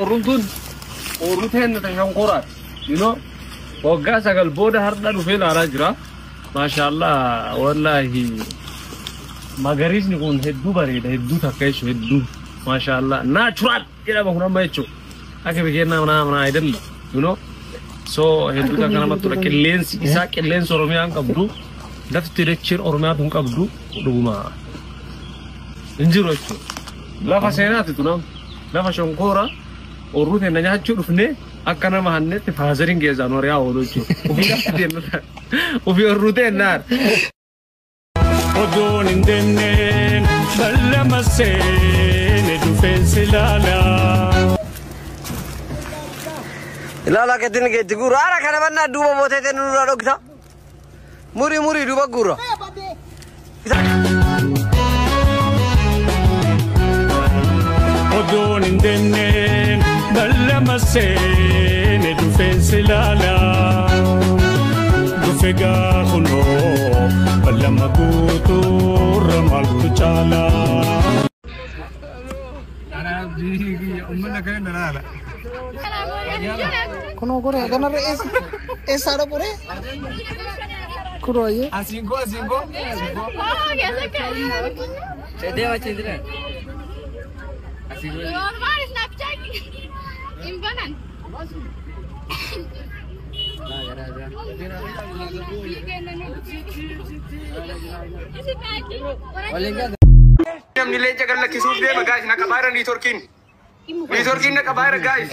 orruntun orruten tashankorat you know wagga sagal boda harda dufel ara jira mashallah wallahi magaris ni kun heddu bareda heddu takayso heddu mashallah natural ila bahuna macho ake bigena na idel you know so heddu takana matura lens isa lens oromiyan qabdu dafti lecture oromiyan tun qabdu duguma injirocho la fasenat tunam la fashonkora orrute nanyachu dufne akana mahanne te fazarin gezano ya odocho ubi orrute nar odon indenne ballamase ne dufensilala ilala kedin ke digura ara kana banna duba bote te nura dogta muri duba gura odon indenne ballamase ne dufensilala dufega khuno ballamagutu ramal tuchala ana digi umma kana nala kono gore kana esa ro gore kuro ye asingo se deva chindra asingo normal snapchat imbanan Namni leenca galla kisuuf deema guys na kabaira networking na kabaira guys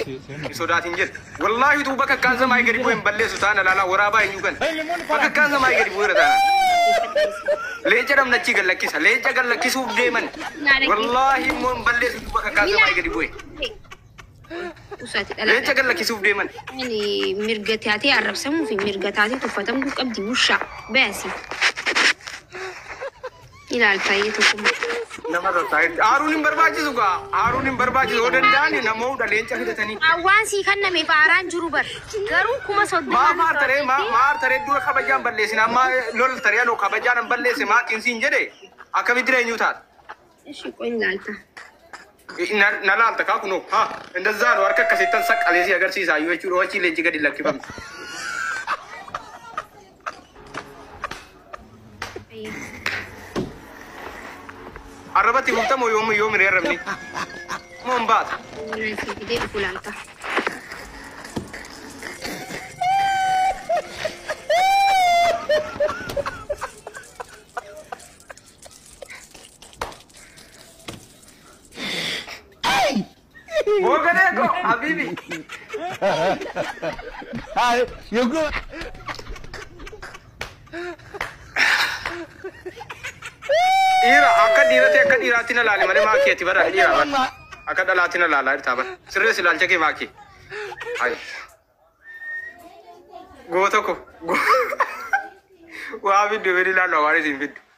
isodaatin jed wallahi tu baka kan sama gari boen balle sultana lala waraba yugan baka kan sama gari boera dana leenca dam nachi galla kisa leenca galla kisuuf deeman wallahi mon balle baka kan sama gari boen leenca galla kisuuf deeman yani mirgataati arabsamu fi mirgataati tufatam ku qabdi wusha basi ila alfaytukum namara side arunin barbaji odandani namo da leenca hidatani awansi kanna me faran jurubar garu kuma sodda maar tare dura khabajan balle sina ma lol tare no khabajan balle se ma kinsin jede akami dire nyutat eshi ko inalta nalalta ka kuno ha እንደዛ ነው አርከ ከሰይጣን ሰቀለሲ አገር ሲሳዩ ወጪ ለጂ ገድ ለክበም አረበቲ ሙተሞ ዮም ረረምኒ ሞምባት ide ukulanta वो करे को अभी भी हाय युगो ira akadiratin laale male ma kiyati bara ira ba akadalatin laala irta ba sirre silal chake ma ki ay go to ko wa video veri la no wari sin video